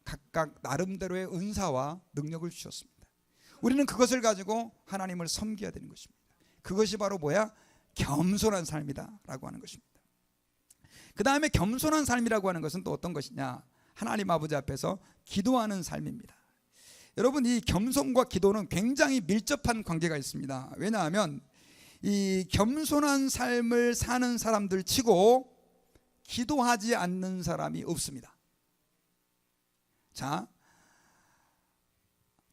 각각 나름대로의 은사와 능력을 주셨습니다. 우리는 그것을 가지고 하나님을 섬겨야 되는 것입니다. 그것이 바로 뭐야? 겸손한 삶이다 라고 하는 것입니다. 그 다음에 겸손한 삶이라고 하는 것은 또 어떤 것이냐? 하나님 아버지 앞에서 기도하는 삶입니다. 여러분, 이 겸손과 기도는 굉장히 밀접한 관계가 있습니다. 왜냐하면 이 겸손한 삶을 사는 사람들 치고 기도하지 않는 사람이 없습니다. 자,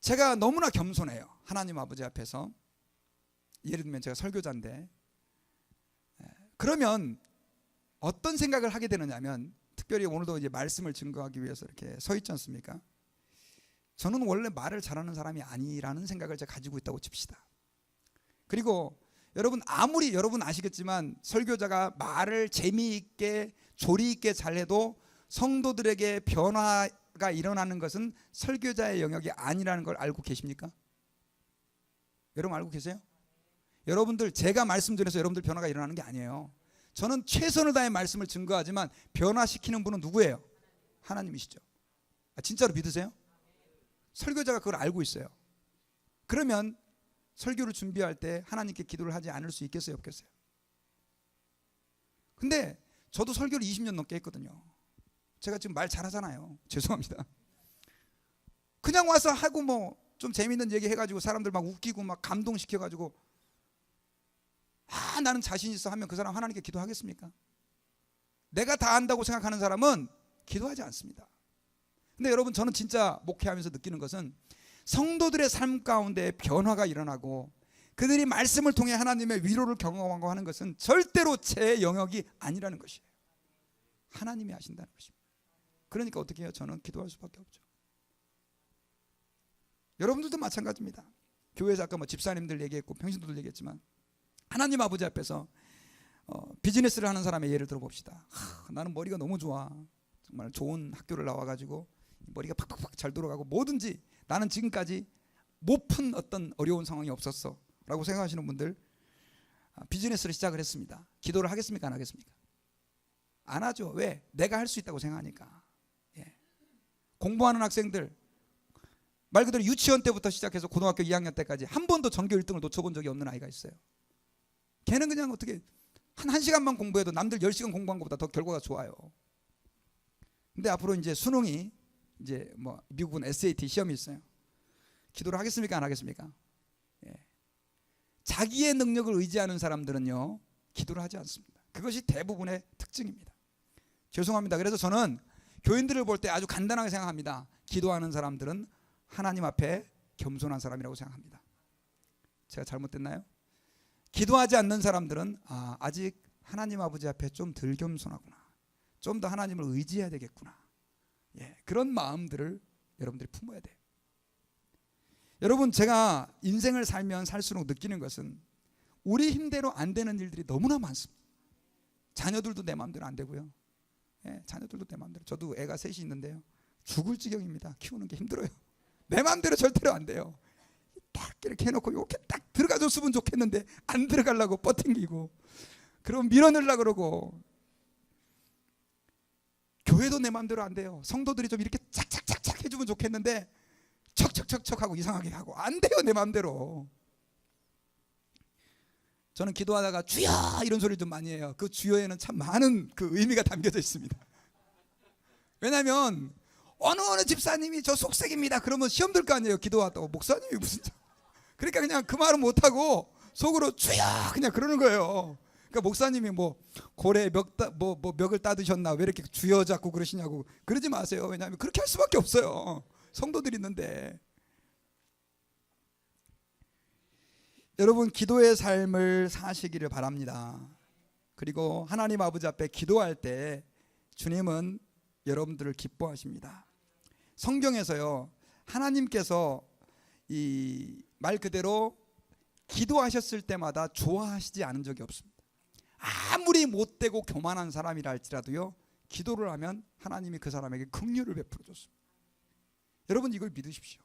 제가 너무나 겸손해요. 하나님 아버지 앞에서. 예를 들면 제가 설교자인데, 그러면 어떤 생각을 하게 되느냐면, 특별히 오늘도 이제 말씀을 증거하기 위해서 이렇게 서 있지 않습니까? 저는 원래 말을 잘하는 사람이 아니라는 생각을 제가 가지고 있다고 칩시다. 그리고 여러분 아시겠지만 설교자가 말을 재미있게 조리있게 잘해도 성도들에게 변화가 일어나는 것은 설교자의 영역이 아니라는 걸 알고 계십니까? 여러분 알고 계세요? 여러분들, 제가 말씀 전해서 여러분들 변화가 일어나는 게 아니에요. 저는 최선을 다해 말씀을 증거하지만 변화시키는 분은 누구예요? 하나님이시죠. 진짜로 믿으세요? 설교자가 그걸 알고 있어요. 그러면 설교를 준비할 때 하나님께 기도를 하지 않을 수 있겠어요, 없겠어요? 근데 저도 설교를 20년 넘게 했거든요. 제가 지금 말 잘하잖아요. 죄송합니다. 그냥 와서 하고 뭐 좀 재밌는 얘기 해가지고 사람들 막 웃기고 막 감동시켜가지고 나는 자신 있어 하면 그 사람 하나님께 기도하겠습니까? 내가 다 안다고 생각하는 사람은 기도하지 않습니다. 근데 여러분, 저는 진짜 목회하면서 느끼는 것은 성도들의 삶 가운데 변화가 일어나고 그들이 말씀을 통해 하나님의 위로를 경험하고 하는 것은 절대로 제 영역이 아니라는 것이에요. 하나님이 하신다는 것입니다. 그러니까 어떻게 해요? 저는 기도할 수밖에 없죠. 여러분들도 마찬가지입니다. 교회에서 아까 뭐 집사님들 얘기했고 평신도들 얘기했지만, 하나님 아버지 앞에서 비즈니스를 하는 사람의 예를 들어봅시다. 나는 머리가 너무 좋아. 정말 좋은 학교를 나와가지고 머리가 팍팍팍 잘 돌아가고 뭐든지 나는 지금까지 못 푼 어떤 어려운 상황이 없었어 라고 생각하시는 분들, 비즈니스를 시작을 했습니다. 기도를 하겠습니까? 안 하겠습니까? 안 하죠. 왜? 내가 할 수 있다고 생각하니까. 예. 공부하는 학생들, 말 그대로 유치원 때부터 시작해서 고등학교 2학년 때까지 한 번도 전교 1등을 놓쳐본 적이 없는 아이가 있어요. 걔는 그냥 어떻게 한 1시간만 공부해도 남들 10시간 공부한 것보다 더 결과가 좋아요. 근데 앞으로 이제 수능이 이제 뭐 미국은 SAT 시험이 있어요. 기도를 하겠습니까? 안 하겠습니까? 예. 자기의 능력을 의지하는 사람들은요, 기도를 하지 않습니다. 그것이 대부분의 특징입니다. 죄송합니다. 그래서 저는 교인들을 볼 때 아주 간단하게 생각합니다. 기도하는 사람들은 하나님 앞에 겸손한 사람이라고 생각합니다. 제가 잘못됐나요? 기도하지 않는 사람들은 아직 하나님 아버지 앞에 좀 덜 겸손하구나, 좀 더 하나님을 의지해야 되겠구나, 예, 그런 마음들을 여러분들이 품어야 돼요. 여러분, 제가 인생을 살면 살수록 느끼는 것은 우리 힘대로 안 되는 일들이 너무나 많습니다. 자녀들도 내 마음대로 안 되고요. 예, 자녀들도 내 마음대로. 저도 애가 셋이 있는데요, 죽을 지경입니다. 키우는 게 힘들어요. 내 마음대로 절대로 안 돼요. 딱 이렇게 해놓고 이렇게 딱 들어가줬으면 좋겠는데 안 들어가려고 뻗팅기고, 그럼 밀어넣으려고 그러고, 교회도 내 마음대로 안 돼요. 성도들이 좀 이렇게 착착착착 해주면 좋겠는데 척척척척 하고 이상하게 하고 안 돼요, 내 마음대로. 저는 기도하다가 주여 이런 소리 좀 많이 해요. 그 주여에는 참 많은 그 의미가 담겨져 있습니다. 왜냐하면 어느 집사님이 저 속색입니다 그러면 시험 들 거 아니에요. 기도하다고 목사님이 무슨, 그러니까 그냥 그 말은 못하고 속으로 주여 그냥 그러는 거예요. 그러니까 목사님이 뭐 고래 멱을 따드셨나 왜 이렇게 주여 잡고 그러시냐고 그러지 마세요. 왜냐하면 그렇게 할 수밖에 없어요. 성도들이 있는데. 여러분, 기도의 삶을 사시기를 바랍니다. 그리고 하나님 아버지 앞에 기도할 때 주님은 여러분들을 기뻐하십니다. 성경에서요, 하나님께서 이 말 그대로 기도하셨을 때마다 좋아하시지 않은 적이 없습니다. 아무리 못되고 교만한 사람이라 할지라도요, 기도를 하면 하나님이 그 사람에게 긍휼을 베풀어 줬습니다. 여러분 이걸 믿으십시오.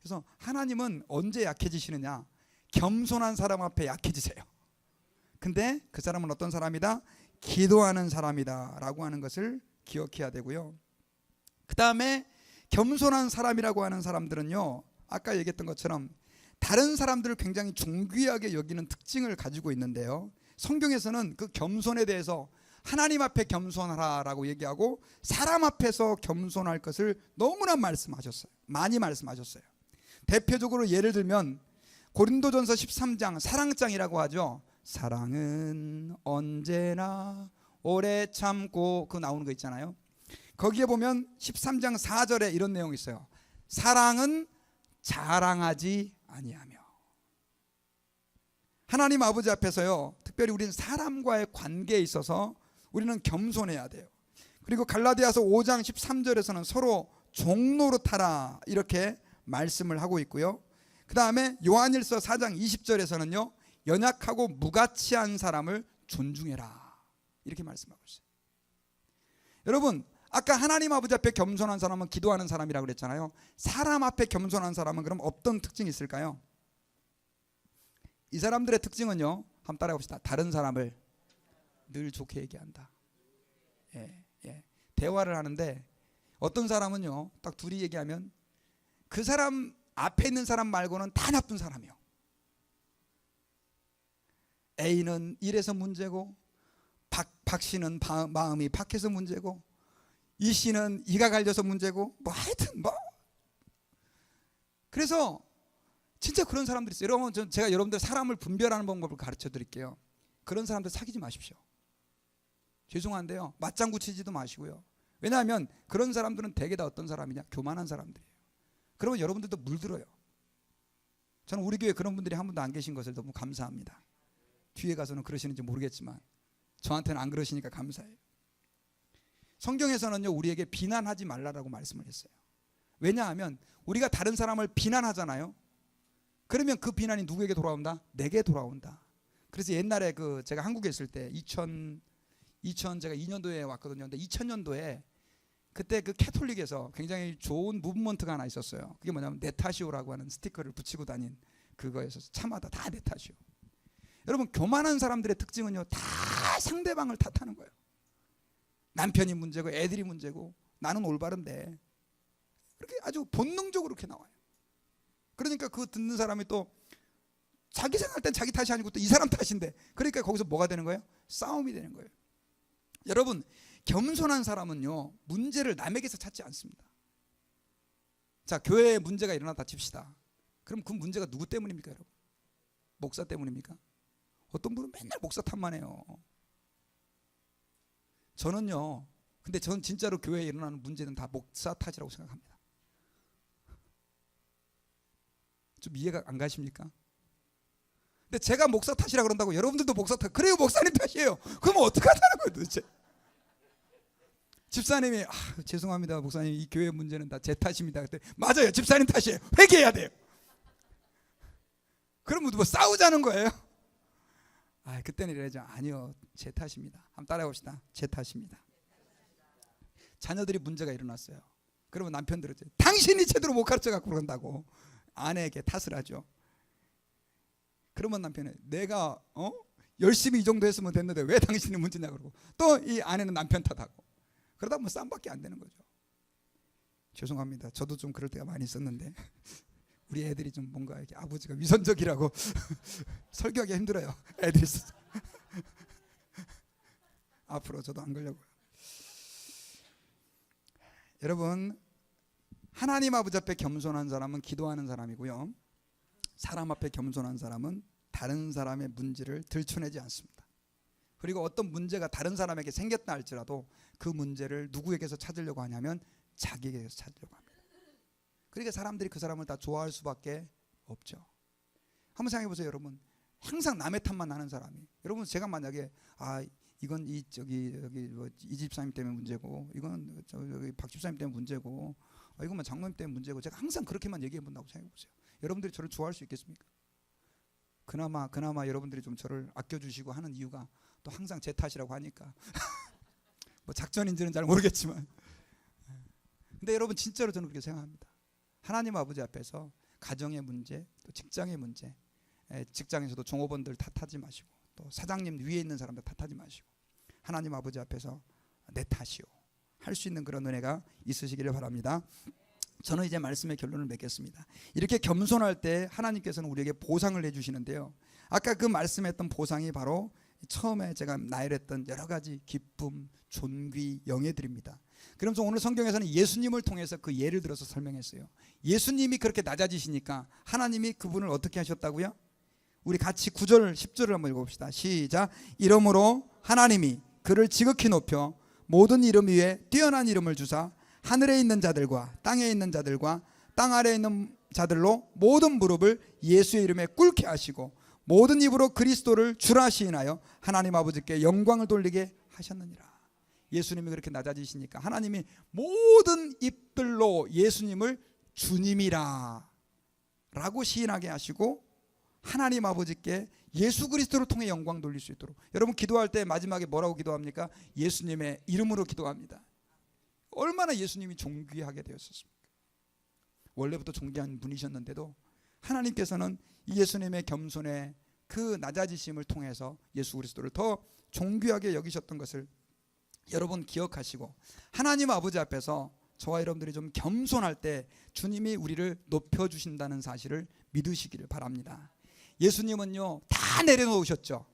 그래서 하나님은 언제 약해지시느냐? 겸손한 사람 앞에 약해지세요. 근데 그 사람은 어떤 사람이다? 기도하는 사람이다 라고 하는 것을 기억해야 되고요. 그 다음에 겸손한 사람이라고 하는 사람들은요, 아까 얘기했던 것처럼 다른 사람들을 굉장히 존귀하게 여기는 특징을 가지고 있는데요, 성경에서는 그 겸손에 대해서 하나님 앞에 겸손하라라고 얘기하고 사람 앞에서 겸손할 것을 너무나 말씀하셨어요. 많이 말씀하셨어요. 대표적으로 예를 들면 고린도전서 13장 사랑장이라고 하죠. 사랑은 언제나 오래 참고, 그 나오는 거 있잖아요. 거기에 보면 13장 4절에 이런 내용이 있어요. 사랑은 자랑하지 아니하며. 하나님 아버지 앞에서요, 특별히 우리는 사람과의 관계에 있어서 우리는 겸손해야 돼요. 그리고 갈라디아서 5장 13절에서는 서로 종노릇하라 이렇게 말씀을 하고 있고요. 그 다음에 요한일서 4장 20절에서는요, 연약하고 무가치한 사람을 존중해라 이렇게 말씀하고 있어요. 여러분, 아까 하나님 아버지 앞에 겸손한 사람은 기도하는 사람이라고 그랬잖아요. 사람 앞에 겸손한 사람은 그럼 어떤 특징이 있을까요? 이 사람들의 특징은요, 한번 따라해 봅시다. 다른 사람을 늘 좋게 얘기한다. 대화를 하는데 어떤 사람은요, 딱 둘이 얘기하면 그 사람 앞에 있는 사람 말고는 다 나쁜 사람이요. A는 이래서 문제고, 박 씨는 마음이 박해서 문제고, 이 씨는 이가 갈려서 문제고, 뭐 하여튼 뭐. 그래서 진짜 그런 사람들이 있어요. 여러분, 제가 여러분들 사람을 분별하는 방법을 가르쳐 드릴게요. 그런 사람들 사귀지 마십시오. 죄송한데요, 맞장구 치지도 마시고요. 왜냐하면 그런 사람들은 대개 다 어떤 사람이냐? 교만한 사람들이에요. 그러면 여러분들도 물들어요. 저는 우리 교회 그런 분들이 한 분도 안 계신 것을 너무 감사합니다. 뒤에 가서는 그러시는지 모르겠지만 저한테는 안 그러시니까 감사해요. 성경에서는요, 우리에게 비난하지 말라라고 말씀을 했어요. 왜냐하면 우리가 다른 사람을 비난하잖아요. 그러면 그 비난이 누구에게 돌아온다? 내게 돌아온다. 그래서 옛날에 제가 한국에 있을 때 제가 2년도에 왔거든요. 근데 2000년도에 그때 그 캐톨릭에서 굉장히 좋은 무브먼트가 하나 있었어요. 그게 뭐냐면 네타시오라고 하는 스티커를 붙이고 다닌 그거에서 차마다 다 네타시오. 여러분, 교만한 사람들의 특징은요, 다 상대방을 탓하는 거예요. 남편이 문제고 애들이 문제고 나는 올바른데, 그렇게 아주 본능적으로 그렇게 나와요. 그러니까 그 듣는 사람이 또 자기 생각할 땐 자기 탓이 아니고 또 이 사람 탓인데, 그러니까 거기서 뭐가 되는 거예요? 싸움이 되는 거예요. 여러분, 겸손한 사람은요, 문제를 남에게서 찾지 않습니다. 자, 교회에 문제가 일어났다 칩시다. 그럼 그 문제가 누구 때문입니까, 여러분? 목사 때문입니까? 어떤 분은 맨날 목사 탓만 해요. 저는요, 근데 전 진짜로 교회에 일어나는 문제는 다 목사 탓이라고 생각합니다. 좀 이해가 안 가십니까? 근데 제가 목사 탓이라 그런다고 여러분들도 목사 탓, 그래요, 목사님 탓이에요. 그러면 어떡하자는 거예요 도대체? 집사님이 죄송합니다 목사님, 이 교회 문제는 다 제 탓입니다. 그때 맞아요, 집사님 탓이에요. 회개해야 돼요. 그러면 뭐 싸우자는 거예요? 그때는 이래죠. 아니요, 제 탓입니다. 한번 따라해 봅시다. 제 탓입니다. 자녀들이 문제가 일어났어요. 그러면 남편들은 당신이 제대로 못 가르쳐 갖고 그런다고 아내에게 탓을 하죠. 그러면 남편은 내가 열심히 이 정도 했으면 됐는데 왜 당신이 문제냐 그러고, 또 이 아내는 남편 탓하고, 그러다 보면 싸움밖에 안 되는 거죠. 죄송합니다. 저도 좀 그럴 때가 많이 있었는데 우리 애들이 좀 뭔가 이렇게 아버지가 위선적이라고 설교하기 힘들어요. 애들이 있어서. 앞으로 저도 안 그러려고요. 여러분, 하나님 아버지 앞에 겸손한 사람은 기도하는 사람이고요, 사람 앞에 겸손한 사람은 다른 사람의 문제를 들춰내지 않습니다. 그리고 어떤 문제가 다른 사람에게 생겼다 할지라도 그 문제를 누구에게서 찾으려고 하냐면 자기에게서 찾으려고 합니다. 그러니까 사람들이 그 사람을 다 좋아할 수밖에 없죠. 한번 생각해 보세요, 여러분. 항상 남의 탓만 하는 사람이, 여러분, 제가 만약에 이건 이 집사님 때문에 문제고, 이건 여기 박 집사님 때문에 문제고, 이건 장로님 때문에 문제고, 제가 항상 그렇게만 얘기해 본다고 생각해 보세요. 여러분들이 저를 좋아할 수 있겠습니까? 그나마 여러분들이 좀 저를 아껴주시고 하는 이유가 또 항상 제 탓이라고 하니까 뭐 작전인지는 잘 모르겠지만, 근데 여러분 진짜로 저는 그렇게 생각합니다. 하나님 아버지 앞에서 가정의 문제, 또 직장의 문제, 직장에서도 종업원들 탓하지 마시고, 또 사장님 위에 있는 사람들 탓하지 마시고, 하나님 아버지 앞에서 내 탓이요 할 수 있는 그런 은혜가 있으시기를 바랍니다. 저는 이제 말씀의 결론을 맺겠습니다. 이렇게 겸손할 때 하나님께서는 우리에게 보상을 해주시는데요, 아까 그 말씀했던 보상이 바로 처음에 제가 나열했던 여러 가지 기쁨, 존귀, 영예들입니다. 그러면서 오늘 성경에서는 예수님을 통해서 그 예를 들어서 설명했어요. 예수님이 그렇게 낮아지시니까 하나님이 그분을 어떻게 하셨다고요? 우리 같이 9절 10절을 한번 읽어봅시다. 시작. 이러므로 하나님이 그를 지극히 높여 모든 이름 위에 뛰어난 이름을 주사 하늘에 있는 자들과 땅에 있는 자들과 땅 아래에 있는 자들로 모든 무릎을 예수의 이름에 꿇게 하시고 모든 입으로 그리스도를 주라 시인하여 하나님 아버지께 영광을 돌리게 하셨느니라. 예수님이 그렇게 낮아지시니까 하나님이 모든 입들로 예수님을 주님이라 라고 시인하게 하시고 하나님 아버지께 예수 그리스도를 통해 영광 돌릴 수 있도록. 여러분 기도할 때 마지막에 뭐라고 기도합니까? 예수님의 이름으로 기도합니다. 얼마나 예수님이 존귀하게 되었습니까? 원래부터 존귀한 분이셨는데도 하나님께서는 예수님의 겸손의 그 낮아지심을 통해서 예수 그리스도를 더 존귀하게 여기셨던 것을 여러분 기억하시고, 하나님 아버지 앞에서 저와 여러분들이 좀 겸손할 때 주님이 우리를 높여주신다는 사실을 믿으시기를 바랍니다. 예수님은요 다 내려놓으셨죠.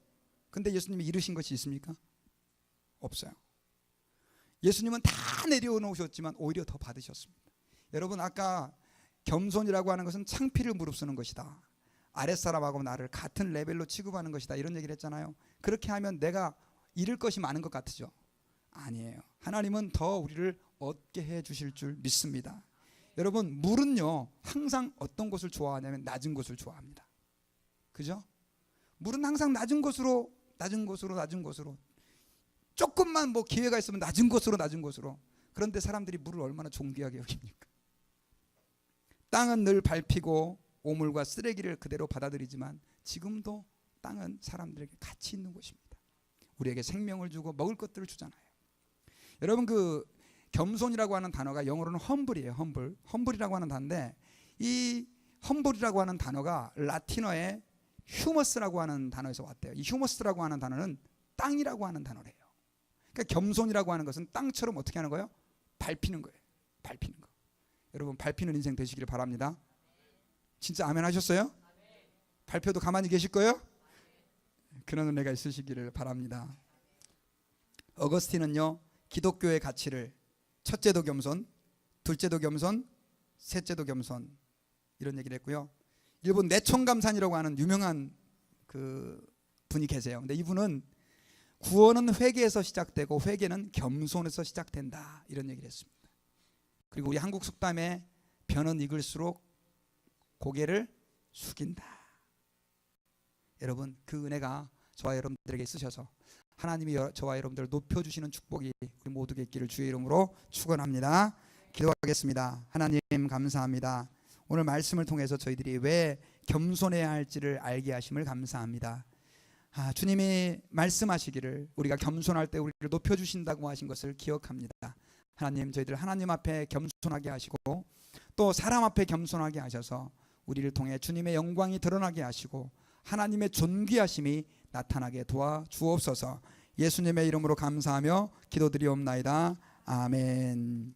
근데 예수님이 이루신 것이 있습니까? 없어요. 예수님은 다 내려놓으셨지만 오히려 더 받으셨습니다. 여러분 아까 겸손이라고 하는 것은 창피를 무릅쓰는 것이다, 아랫사람하고 나를 같은 레벨로 취급하는 것이다, 이런 얘기를 했잖아요. 그렇게 하면 내가 잃을 것이 많은 것 같으죠? 아니에요. 하나님은 더 우리를 얻게 해 주실 줄 믿습니다. 여러분 물은요 항상 어떤 곳을 좋아하냐면 낮은 곳을 좋아합니다. 그죠? 물은 항상 낮은 곳으로 조금만 뭐 기회가 있으면 낮은 곳으로. 그런데 사람들이 물을 얼마나 존귀하게 여깁니까? 땅은 늘 밟히고 오물과 쓰레기를 그대로 받아들이지만 지금도 땅은 사람들에게 가치 있는 곳입니다. 우리에게 생명을 주고 먹을 것들을 주잖아요. 여러분 그 겸손이라고 하는 단어가 영어로는 험블이에요. 험블이라고 하는 단어인데, 이 험블이라고 하는 단어가 라틴어의 휴머스라고 하는 단어에서 왔대요. 이 휴머스라고 하는 단어는 땅이라고 하는 단어래요. 그러니까 겸손이라고 하는 것은 땅처럼 어떻게 하는 거예요? 밟히는 거예요. 밟히는 거. 여러분 밟히는 인생 되시기를 바랍니다. 진짜 아멘 하셨어요? 밟혀도 가만히 계실 거예요? 그런 은혜가 있으시기를 바랍니다. 어거스틴은요 기독교의 가치를 첫째도 겸손, 둘째도 겸손, 셋째도 겸손, 이런 얘기를 했고요. 일본 내총감산이라고 하는 유명한 그 분이 계세요. 근데 이분은 구원은 회개에서 시작되고 회개는 겸손에서 시작된다, 이런 얘기를 했습니다. 그리고 우리 한국 속담에 변은 익을수록 고개를 숙인다. 여러분 그 은혜가 저와 여러분들에게 있으셔서 하나님이 저와 여러분들을 높여주시는 축복이 우리 모두에게 있기를 주의 이름으로 축원합니다. 기도하겠습니다. 하나님 감사합니다. 오늘 말씀을 통해서 저희들이 왜 겸손해야 할지를 알게 하심을 감사합니다. 주님이 말씀하시기를 우리가 겸손할 때 우리를 높여주신다고 하신 것을 기억합니다. 하나님 저희들 하나님 앞에 겸손하게 하시고 또 사람 앞에 겸손하게 하셔서 우리를 통해 주님의 영광이 드러나게 하시고 하나님의 존귀하심이 나타나게 도와주옵소서. 예수님의 이름으로 감사하며 기도드리옵나이다. 아멘.